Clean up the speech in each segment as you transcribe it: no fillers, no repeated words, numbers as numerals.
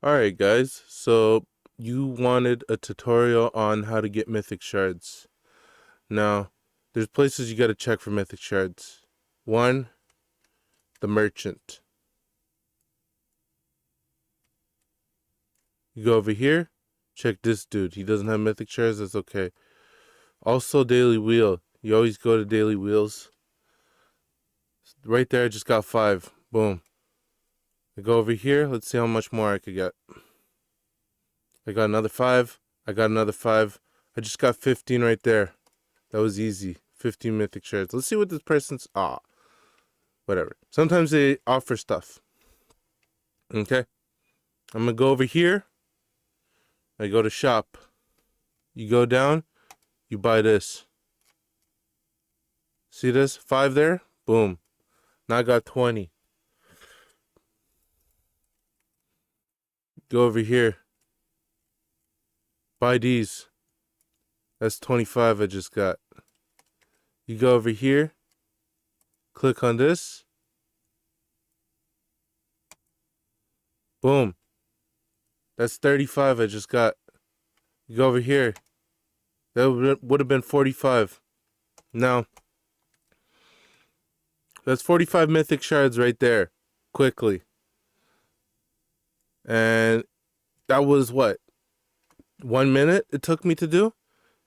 Alright guys, so you wanted a tutorial on how to get mythic shards. Now, there's places you gotta check for mythic shards. One, the merchant. You go over here, check this dude. He doesn't have mythic shards, that's okay. Also daily wheel. You always go to daily wheels. Right there, I just got 5. Boom. I go over here, let's see how much more I could get. I got another 5. I got another 5. I just got 15 right there. That was easy. 15 mythic shards. Let's see what this person's... whatever. Sometimes they offer stuff. Okay. I'm going to go over here. I go to shop. You go down. You buy this. See this? 5 there? Boom. Now I got 20. Go over here. Buy these. That's 25 I just got. You go over here. Click on this. Boom. That's 35 I just got. You go over here. That would have been 45. Now, that's 45 mythic shards right there. Quickly. And that was what? 1 minute it took me to do?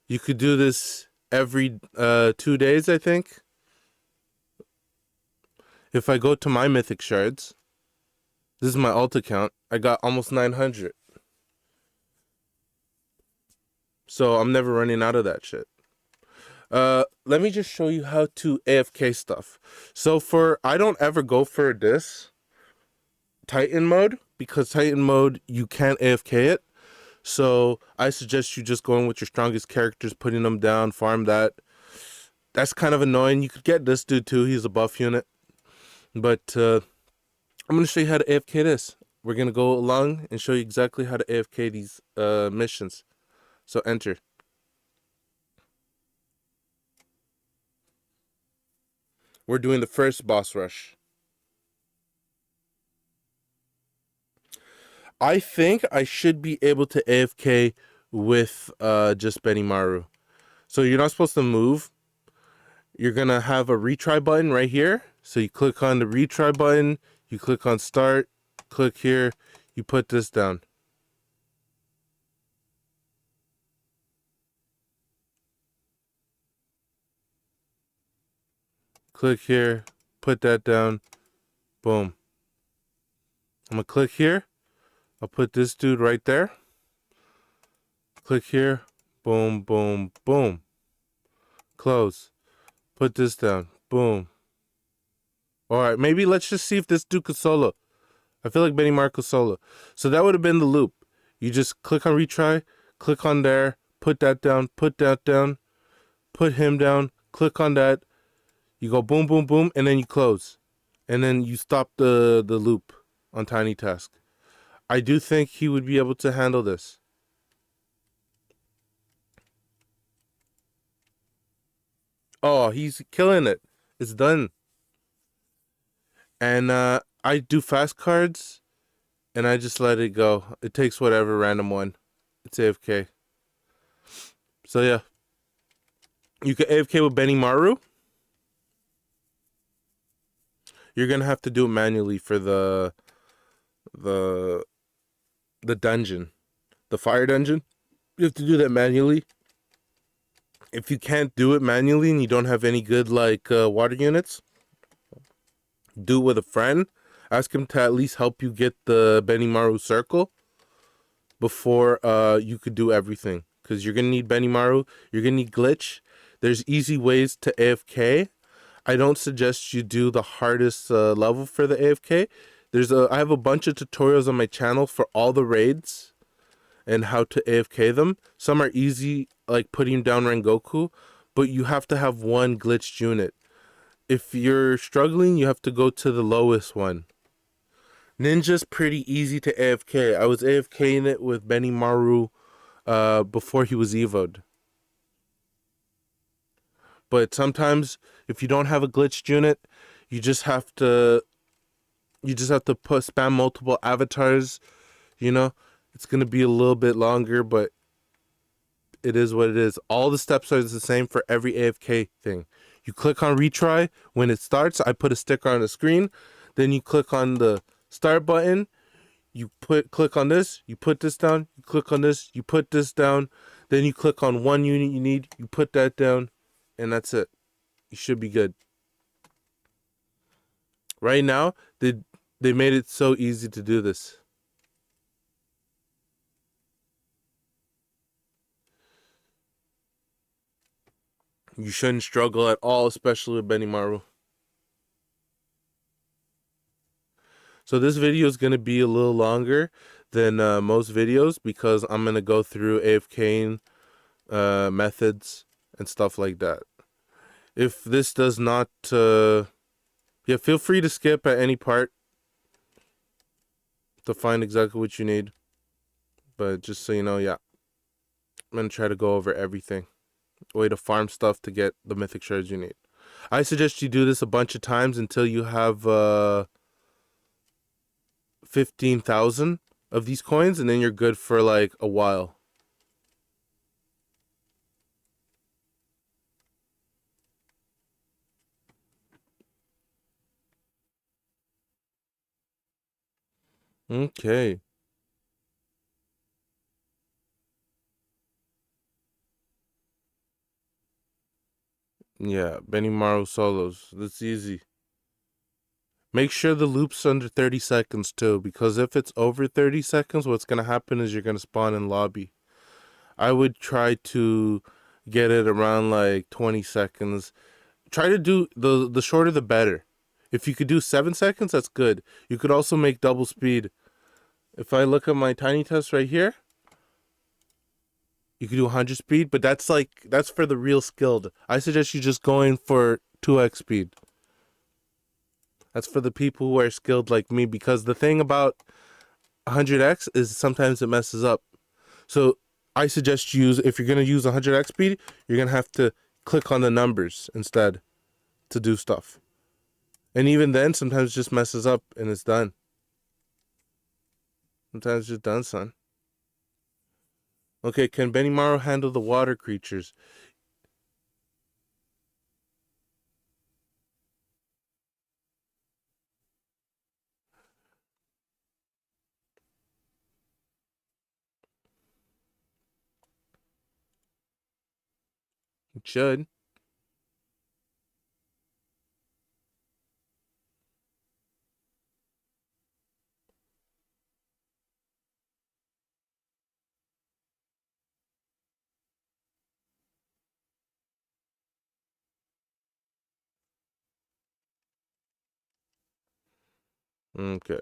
You could do this every 2 days, I think. If I go to my mythic shards, this is my alt account. I got almost 900. So I'm never running out of that shit. Let me just show you how to AFK stuff. So I don't ever go for this Titan mode, because Titan mode, you can't AFK it. So I suggest you just going with your strongest characters, putting them down, farm that. That's kind of annoying. You could get this dude too. He's a buff unit. But I'm going to show you how to AFK this. We're going to go along and show you exactly how to AFK these missions. So enter. We're doing the first boss rush. I think I should be able to AFK with just Benimaru. So you're not supposed to move. You're going to have a retry button right here. So you click on the retry button. You click on start. Click here. You put this down. Click here. Put that down. Boom. I'm going to click here. I'll put this dude right there. Click here. Boom, boom, boom. Close. Put this down. Boom. Alright, maybe let's just see if this dude could solo. I feel like Benimaru could solo. So that would have been the loop. You just click on retry, click on there, put that down, put that down, put him down, click on that. You go boom, boom, boom, and then you close. And then you stop the loop on Tiny Task. I do think he would be able to handle this. Oh, he's killing it. It's done. And I do fast cards, and I just let it go. It takes whatever random one. It's AFK. So yeah, you can AFK with Benimaru. You're gonna have to do it manually for the dungeon, the fire dungeon. You have to do that manually. If you can't do it manually and you don't have any good water units, do it with a friend. Ask him to at least help you get the Benimaru circle before you could do everything. Because you're going to need Benimaru. You're going to need glitch. There's easy ways to AFK. I don't suggest you do the hardest level for the AFK. I have a bunch of tutorials on my channel for all the raids and how to AFK them. Some are easy, like putting down Rengoku, but you have to have one glitched unit. If you're struggling, you have to go to the lowest one. Ninja's pretty easy to AFK. I was AFKing it with Benimaru before he was evoed. But sometimes, if you don't have a glitched unit, you just have to spam multiple avatars. You know, it's gonna be a little bit longer, but it is what it is. All the steps are the same for every AFK thing. You click on retry when it starts. I put a sticker on the screen. Then you click on the start button. You click on this. You put this down. You click on this. You put this down. Then you click on one unit you need. You put that down, and that's it. You should be good. Right now, they made it so easy to do this. You shouldn't struggle at all, especially with Benimaru. So this video is going to be a little longer than most videos because I'm going to go through AFK methods and stuff like that. If this does not, yeah, feel free to skip at any part to find exactly what you need. But just so you know, yeah, I'm going to try to go over everything. Way to farm stuff to get the mythic shards you need. I suggest you do this a bunch of times until you have 15,000 of these coins, and then you're good for like a while. Okay. Yeah, Benimaru solos. That's easy. Make sure the loop's under 30 seconds too, because if it's over 30 seconds, what's going to happen is you're going to spawn in lobby. I would try to get it around like 20 seconds. Try to do the shorter the better. If you could do 7 seconds, that's good. You could also make double speed. If I look at my tiny test right here, you could do 100 speed, but that's for the real skilled. I suggest you just go in for 2x speed. That's for the people who are skilled like me, because the thing about 100x is sometimes it messes up. So I suggest if you're going to use 100x speed, you're going to have to click on the numbers instead to do stuff. And even then, sometimes it just messes up and it's done. Sometimes it's just done, son. Okay, can Benimaru handle the water creatures? It should. Okay.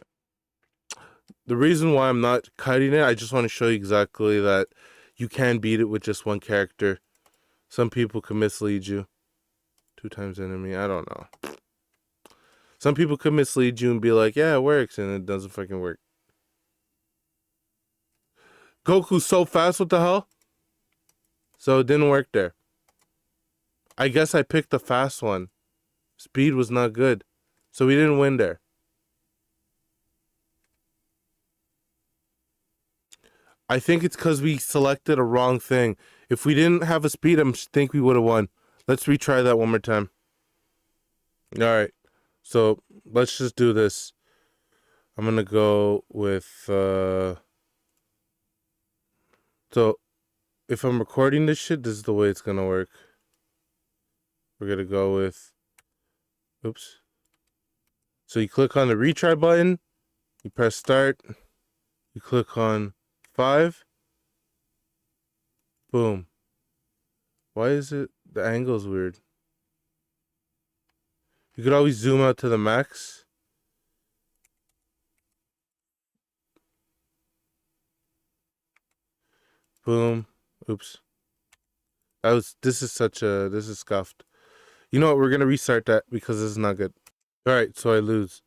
The reason why I'm not cutting it, I just want to show you exactly that you can beat it with just one character. Some people can mislead you. 2 times enemy, I don't know. Some people could mislead you and be like, yeah, it works, and it doesn't fucking work. Goku's so fast, what the hell? So it didn't work there. I guess I picked the fast one. Speed was not good. So we didn't win there. I think it's because we selected a wrong thing. If we didn't have a speed, I think we would have won. Let's retry that one more time. All right. So let's just do this. I'm going to go with... So if I'm recording this shit, this is the way it's going to work. We're going to go with... Oops. So you click on the retry button. You press start. You click on 5. Boom. Why is it... The angle's weird. You could always zoom out to the max. Boom. Oops. This is scuffed. You know what? We're gonna restart that because this is not good. Alright, so I lose.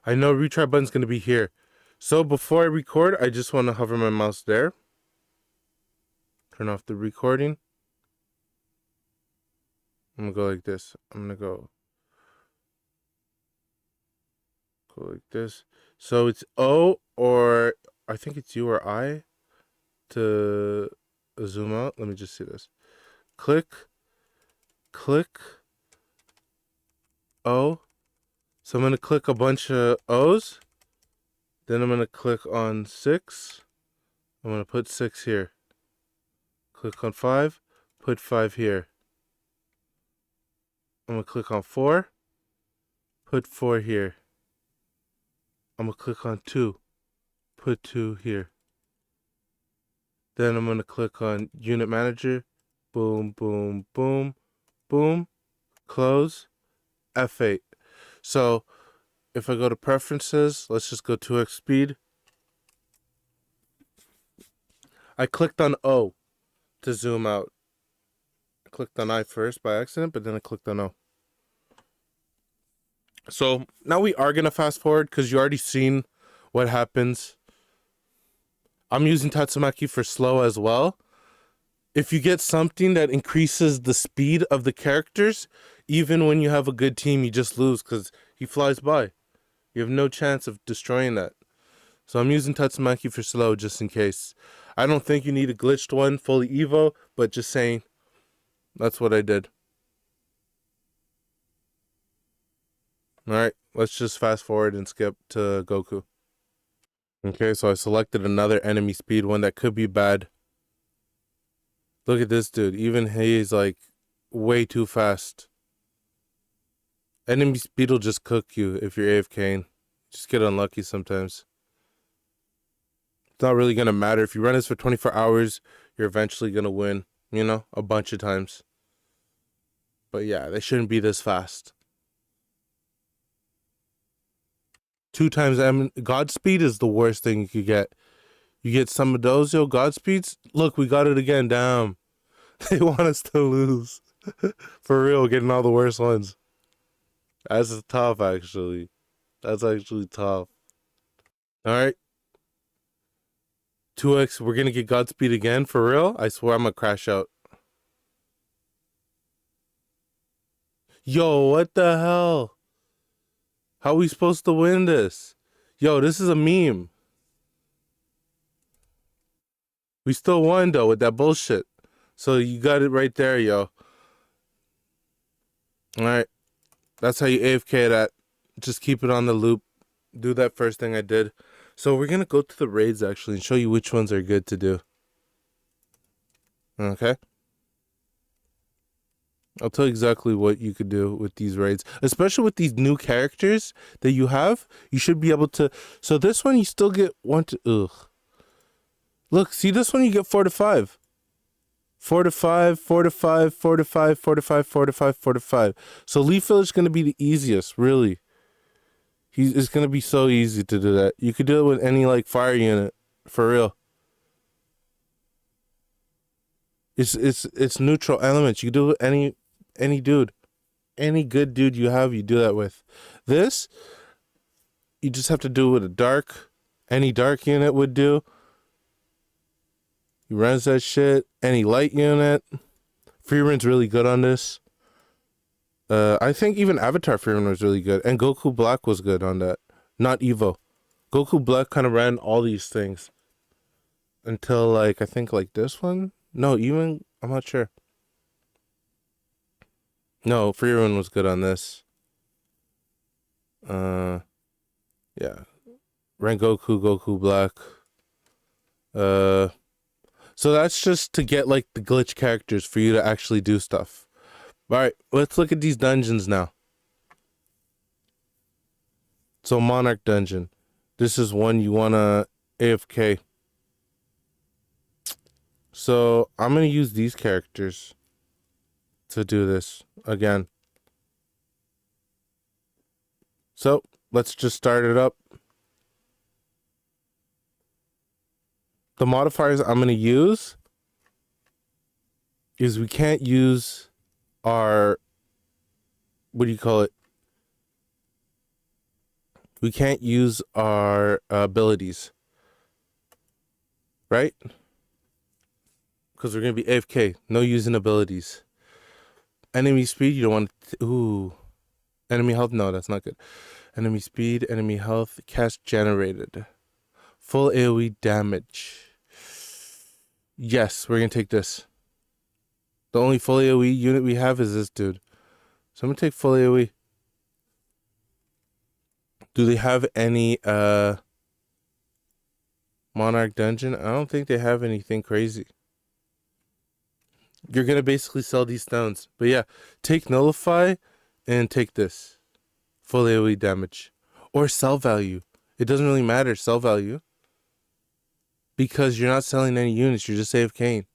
I know retry button's gonna be here. So before I record, I just want to hover my mouse there. Turn off the recording. I'm gonna go like this. I'm gonna go like this. So it's O or I think it's you or I to zoom out. Let me just see this. Click, click, O. So I'm going to click a bunch of O's. Then I'm going to click on 6. I'm going to put 6 here. Click on 5. Put 5 here. I'm going to click on 4. Put 4 here. I'm going to click on 2. Put 2 here. Then I'm going to click on Unit Manager. Boom, boom, boom, boom. Close. F8. So if I go to Preferences, let's just go 2x speed. I clicked on O to zoom out. I clicked on I first by accident, but then I clicked on O. So now we are going to fast forward because you already seen what happens. I'm using Tatsumaki for slow as well. If you get something that increases the speed of the characters, even when you have a good team, you just lose because he flies by. You have no chance of destroying that. So I'm using Tatsumaki for slow just in case. I don't think you need a glitched one, fully Evo, but just saying, that's what I did. Alright, let's just fast forward and skip to Goku. Okay, so I selected another enemy speed one that could be bad. Look at this dude. Even he's like way too fast. Enemy speed will just cook you if you're AFKing. Just get unlucky sometimes. It's not really going to matter. If you run this for 24 hours, you're eventually going to win, you know, a bunch of times. But yeah, they shouldn't be this fast. 2 times Godspeed is the worst thing you could get. You get some of those, yo, Godspeeds. Look, we got it again. Damn. They want us to lose. For real, getting all the worst ones. That's tough, actually. That's actually tough. Alright. 2x, we're gonna get Godspeed again, for real? I swear I'm gonna crash out. Yo, what the hell? How are we supposed to win this? Yo, this is a meme. We still won, though, with that bullshit. So you got it right there, yo. Alright. That's how you AFK that. Just keep it on the loop. Do that first thing I did. So we're going to go to the raids, actually, and show you which ones are good to do. Okay? I'll tell you exactly what you could do with these raids. Especially with these new characters that you have. You should be able to... So this one, you still get 1 to... Ugh. Look, see this one? You get 4 to 5. 4 to 5, 4 to 5, 4 to 5, 4 to 5, 4 to 5, 4 to 5. So Leaf Village is going to be the easiest, really. It's going to be so easy to do that. You could do it with any, like, fire unit. For real. It's neutral elements. You can do it with any dude. Any good dude you have, you do that with. This, you just have to do it with a dark. Any dark unit would do. You runs that shit. Any light unit. Freerun's really good on this. I think even Avatar Freerun was really good. And Goku Black was good on that. Not Evo. Goku Black kind of ran all these things. Until, like, I think, like, this one? No, even... I'm not sure. No, Freerun was good on this. Yeah. Ran Goku, Goku Black. So that's just to get, like, the glitch characters for you to actually do stuff. Alright, let's look at these dungeons now. So, Monarch Dungeon. This is one you want to AFK. So, I'm going to use these characters to do this again. So, let's just start it up. The modifiers I'm going to use is we can't use our, what do you call it? We can't use our abilities, right? Because we're going to be AFK, no using abilities. Enemy speed, you don't want to, ooh. Enemy health, no, that's not good. Enemy speed, enemy health, cast generated. Full AoE damage. Yes, we're gonna take this. The only full AoE unit we have is this dude. So I'm gonna take full AoE. Do they have any Monarch Dungeon? I don't think they have anything crazy. You're gonna basically sell these stones. But yeah, take Nullify and take this. Full AoE damage. Or sell value. It doesn't really matter, sell value. Because you're not selling any units, you're just AFKing.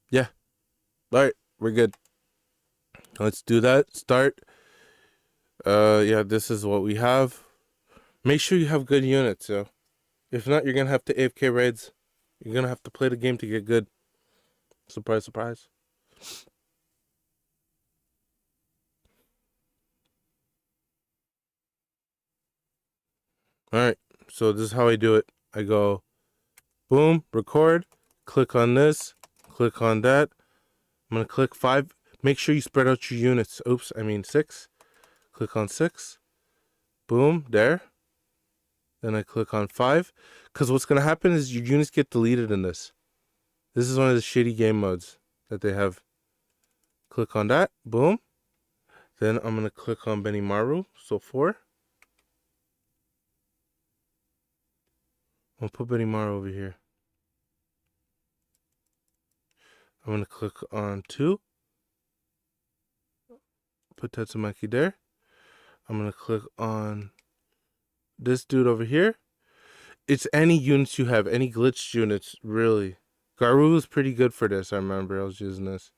Yeah. Alright, we're good. Let's do that. Start. Yeah, this is what we have. Make sure you have good units, yo. If not, you're gonna have to AFK raids. You're gonna have to play the game to get good. Surprise, surprise. Alright, so this is how I do it. I go, boom, record, click on this, click on that. I'm gonna click 5. Make sure you spread out your units. Oops, I mean 6. Click on 6. Boom, there. Then I click on 5. Because what's gonna happen is your units get deleted in this. This is one of the shitty game modes that they have. Click on that, boom. Then I'm gonna click on Benimaru, so 4. I'll put Benimaru over here. I'm gonna click on 2. Put Tatsumaki there. I'm gonna click on this dude over here. It's any units you have, any glitched units, really. Garu is pretty good for this, I remember I was using this.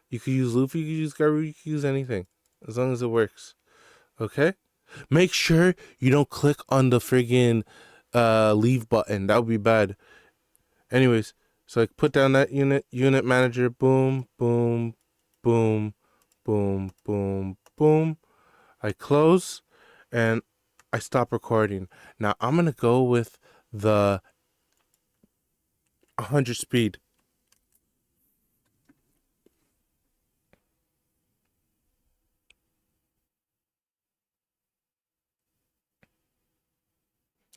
You could use Luffy, you could use Garu, you could use anything. As long as it works. Okay? Make sure you don't click on the friggin' leave button. That would be bad. Anyways, so I put down that unit manager, boom, boom, boom, boom, boom, boom. I close and I stop recording. Now I'm gonna go with the 100 speed.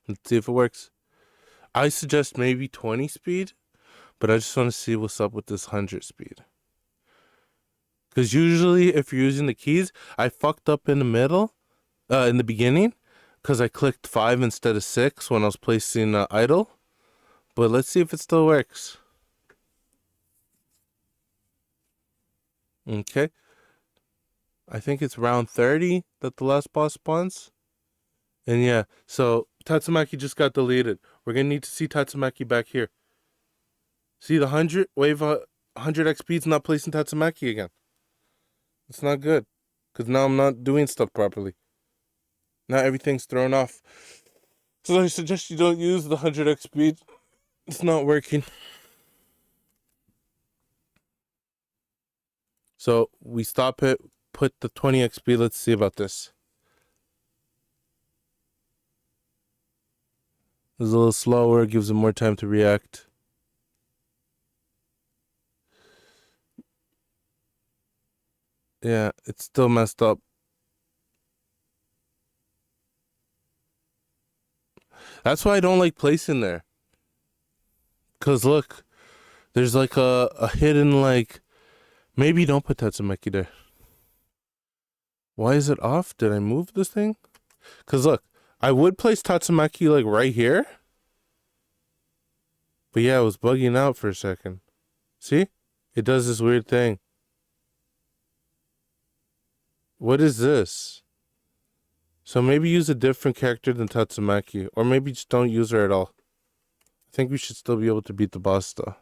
Let's see if it works. I suggest maybe 20 speed, but I just want to see what's up with this 100 speed. Because usually if you're using the keys, I fucked up in the middle, in the beginning, because I clicked 5 instead of 6 when I was placing idle. But let's see if it still works. Okay. I think it's round 30 that the last boss spawns. And yeah, so Tatsumaki just got deleted. We're going to need to see Tatsumaki back here. See the 100 wave 100 XP's not placing Tatsumaki again. It's not good. Because now I'm not doing stuff properly. Now everything's thrown off. So I suggest you don't use the 100 XP. It's not working. So we stop it, put the 20 XP. Let's see about this. It's a little slower, gives him more time to react. Yeah, it's still messed up. That's why I don't like placing there. Cause look, there's like a hidden like, maybe don't put Tatsumaki there. Why is it off? Did I move this thing? Cause look, I would place Tatsumaki like right here. But yeah, it was bugging out for a second. See? It does this weird thing. What is this? So maybe use a different character than Tatsumaki. Or maybe just don't use her at all. I think we should still be able to beat the boss though.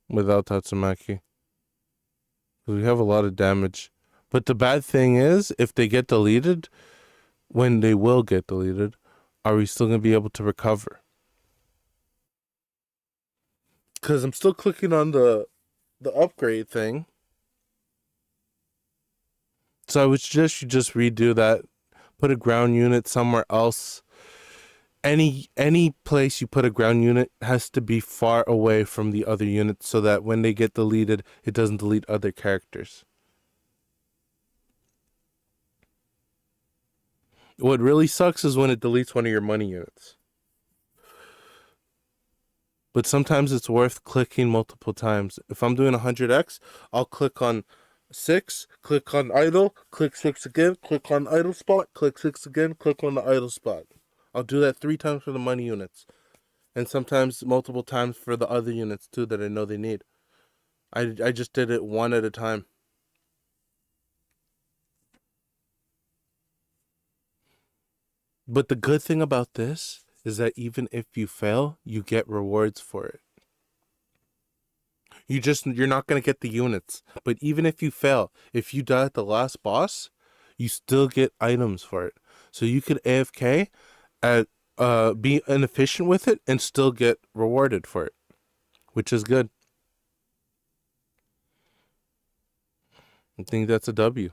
Without Tatsumaki. We have a lot of damage. But the bad thing is, if they get deleted, when they will get deleted, are we still going to be able to recover? Because I'm still clicking on the upgrade thing. So I would suggest you just redo that. Put a ground unit somewhere else. Any place you put a ground unit has to be far away from the other units so that when they get deleted, it doesn't delete other characters. What really sucks is when it deletes one of your money units. But sometimes it's worth clicking multiple times. If I'm doing 100x, I'll click on 6, click on idle, click 6 again, click on idle spot, click 6 again, click on the idle spot. I'll do that 3 times for the money units. And sometimes multiple times for the other units too that I know they need. I just did it one at a time. But the good thing about this is that even if you fail, you get rewards for it. You're not gonna get the units. But even if you fail, if you die at the last boss, you still get items for it. So you could AFK at be inefficient with it and still get rewarded for it, which is good. I think that's a W.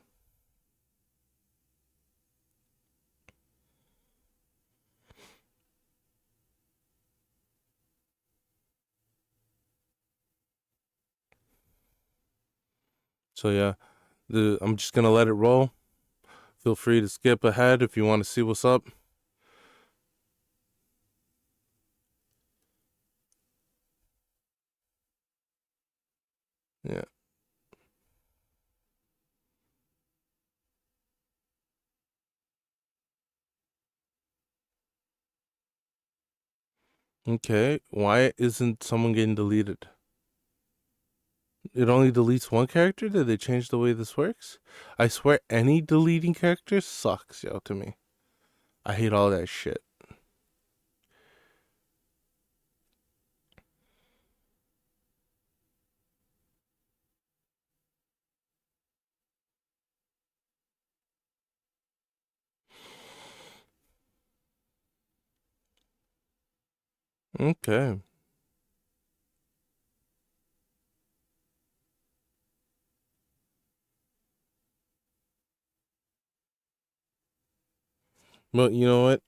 So yeah, I'm just gonna let it roll. Feel free to skip ahead if you want to see what's up. Yeah. Okay. Why isn't someone getting deleted? It only deletes one character? Did they change the way this works? I swear any deleting character sucks, yo, to me. I hate all that shit. Okay. Well, you know what?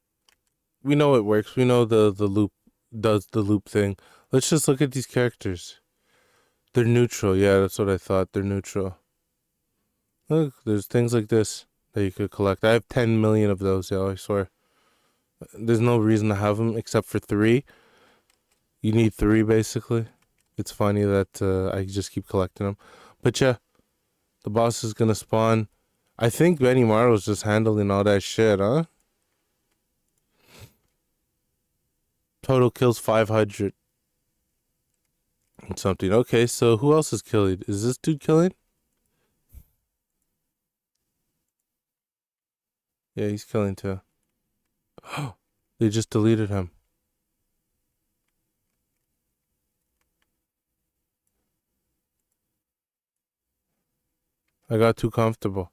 We know it works. We know the loop does the loop thing. Let's just look at these characters. They're neutral. Yeah, that's what I thought. They're neutral. Look, there's things like this that you could collect. I have 10 million of those, yo, I swear. There's no reason to have them except for 3. You need 3, basically. It's funny that I just keep collecting them. But yeah, the boss is gonna spawn. I think Benny Mario's just handling all that shit, huh? Total kills 500 and something. Okay, so who else is killing? Is this dude killing? Yeah, he's killing too. They just deleted him. I got too comfortable.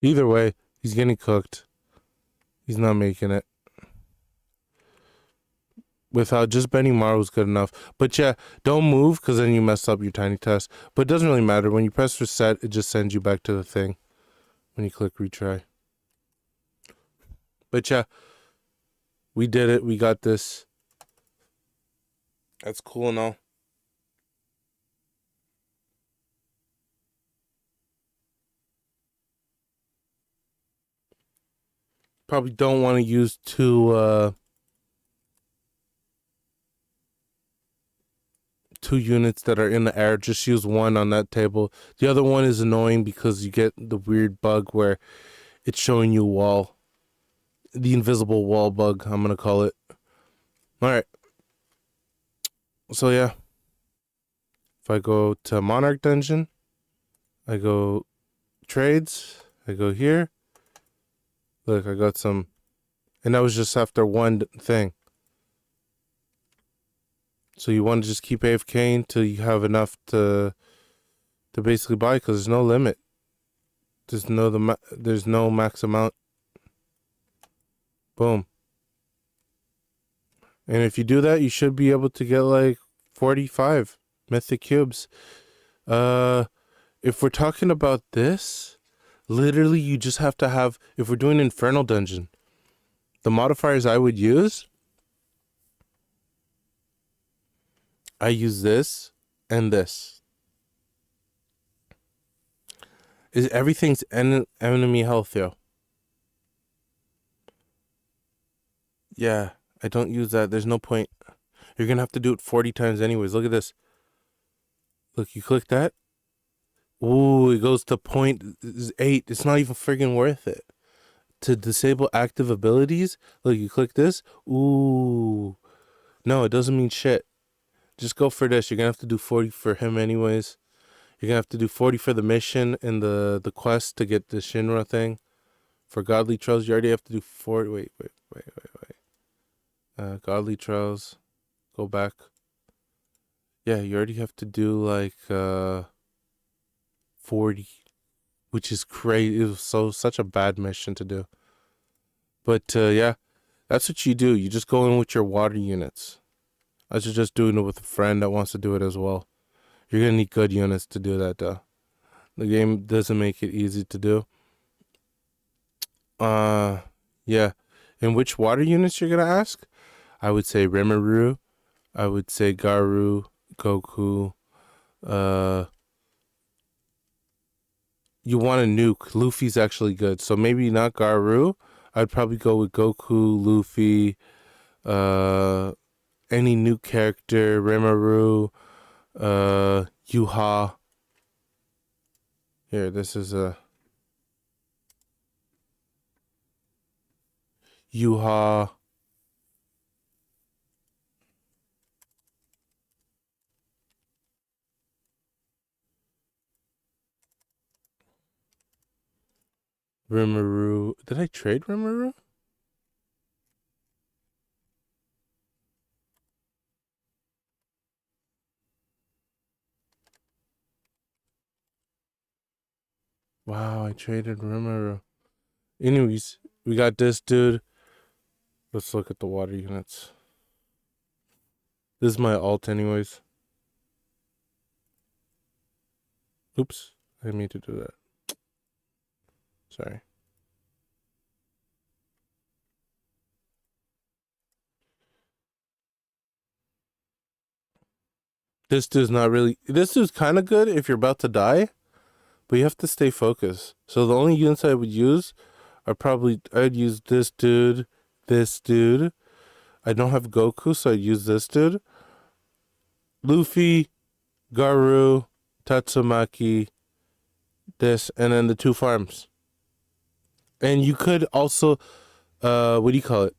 Either way, he's getting cooked. He's not making it. Without just Benny Mario's good enough. But yeah, don't move because then you mess up your tiny test. But it doesn't really matter. When you press reset, it just sends you back to the thing when you click retry. But yeah, we did it. We got this. That's cool and all. Probably don't want to use two units that are in the air. Just use one on that table. The other one is annoying because you get the weird bug where it's showing you a wall. The invisible wall bug, I'm gonna call it. Alright. So yeah. If I go to Monarch Dungeon, I go trades, I go here. Look, I got some, and that was just after one thing. So you want to just keep AFKing till you have enough to basically buy, because there's no limit. There's no max amount. Boom. And if you do that, you should be able to get like 45 mythic cubes. If we're talking about this, literally you just have to have, if we're doing Infernal Dungeon, the modifiers I would use, I use this and this. Is everything's enemy health, yo. Yeah, I don't use that. There's no point. You're gonna have to do it 40 times anyways. Look at this. Look, you click that. Ooh, it goes to 0.8. It's not even friggin' worth it. To disable active abilities, look, you click this. Ooh. No, it doesn't mean shit. Just go for this. You're gonna have to do 40 for him anyways. You're gonna have to do 40 for the mission and the quest to get the Shinra thing. For Godly Trails, you already have to do 40. Wait. Godly Trails. Go back. Yeah, you already have to do like 40, which is crazy. It was such a bad mission to do. But yeah, that's what you do. You just go in with your water units. I should just doing it with a friend that wants to do it as well. You're gonna need good units to do that though. The game doesn't make it easy to do. Yeah. And which water units you're gonna ask? I would say Rimuru. I would say Garu, Goku. You want a nuke. Luffy's actually good. So maybe not Garu. I'd probably go with Goku, Luffy, any new character, Rimuru, Yuha. Here, this is a Yuha. Rimuru. Did I trade Rimuru? Wow, I traded Rimuru. Anyways, we got this dude. Let's look at the water units. This is my alt anyways. Oops, I didn't mean to do that. Sorry. This dude's kind of good if you're about to die, but you have to stay focused. So the only units I would use are I'd use this dude, this dude. I don't have Goku, so I'd use this dude. Luffy, Garu, Tatsumaki, this, and then the two farms. And you could also, what do you call it?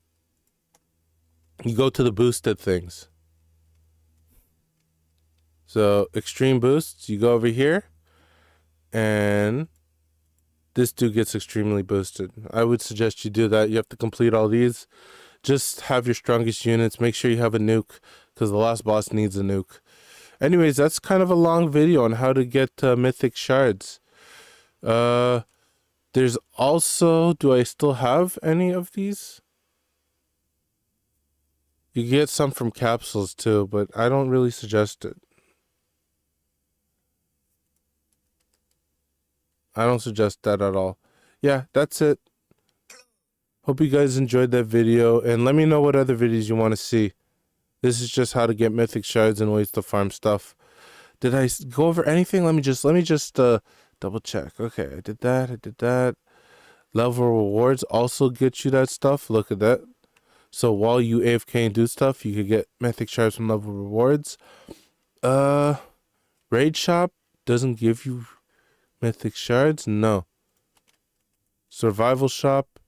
You go to the boosted things. So extreme boosts, you go over here, and this dude gets extremely boosted. I would suggest you do that. You have to complete all these. Just have your strongest units. Make sure you have a nuke, because the last boss needs a nuke. Anyways, that's kind of a long video on how to get mythic shards. There's also, do I still have any of these? You get some from capsules too, but I don't really suggest it. I don't suggest that at all. Yeah, that's it. Hope you guys enjoyed that video, and let me know what other videos you want to see. This is just how to get mythic shards and ways to farm stuff. Did I go over anything? Let me just double check. Okay, I did that. Level rewards also get you that stuff. Look at that. So while you AFK and do stuff, you could get mythic shards from level rewards. Raid shop doesn't give you mythic shards. No. Survival shop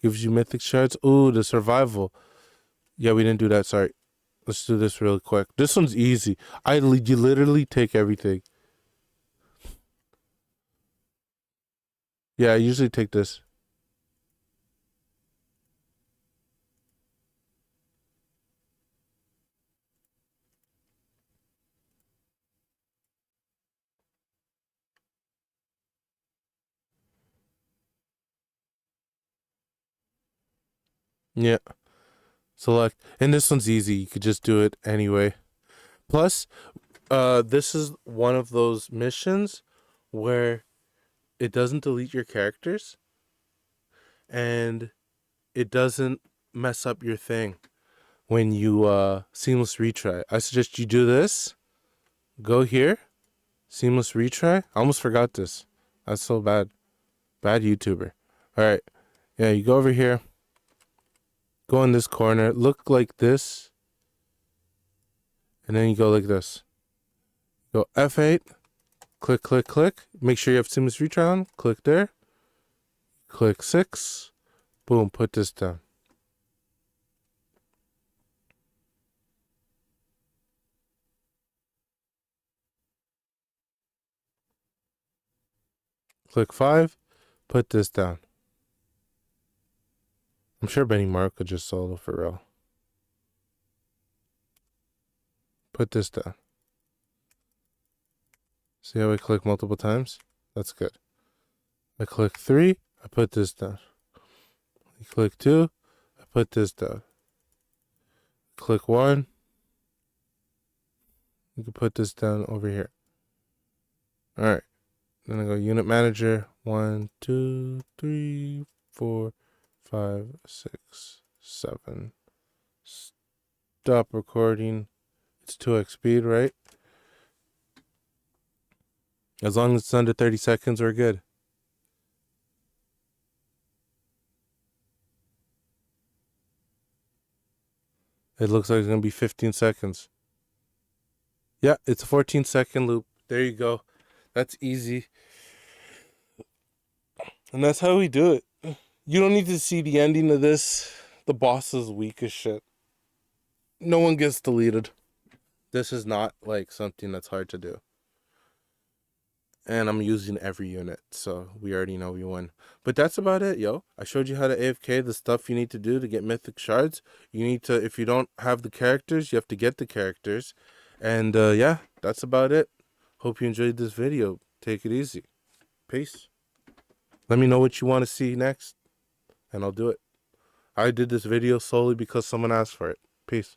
gives you mythic shards. Ooh, the survival. Yeah, we didn't do that. Sorry. Let's do this real quick. This one's easy. You literally take everything. Yeah, I usually take this. Yeah. Select. And this one's easy. You could just do it anyway. Plus, this is one of those missions where it doesn't delete your characters and it doesn't mess up your thing when you seamless retry. I suggest you do this. Go here. Seamless retry. I almost forgot this. That's so bad. Bad YouTuber. All right. Yeah, you go over here. Go in this corner. Look like this. And then you go like this. Go F8. Click, click, click. Make sure you have seamless retry on. Click there. Click 6. Boom. Put this down. Click 5. Put this down. I'm sure Benny Mark could just solo for real. Put this down. See how I click multiple times? That's good. I click 3. I put this down. I click 2. I put this down. Click 1. You can put this down over here. All right. Then I go unit manager. 1, 2, 3, 4, 5, 6, 7. Stop recording. It's 2x speed, right? As long as it's under 30 seconds, we're good. It looks like it's going to be 15 seconds. Yeah, it's a 14-second loop. There you go. That's easy. And that's how we do it. You don't need to see the ending of this. The boss is weak as shit. No one gets deleted. This is not like something that's hard to do. And I'm using every unit, so we already know we win. But that's about it, yo. I showed you how to AFK, the stuff you need to do to get mythic shards. You need to, if you don't have the characters, you have to get the characters. And yeah, that's about it. Hope you enjoyed this video. Take it easy. Peace. Let me know what you want to see next, and I'll do it. I did this video solely because someone asked for it. Peace.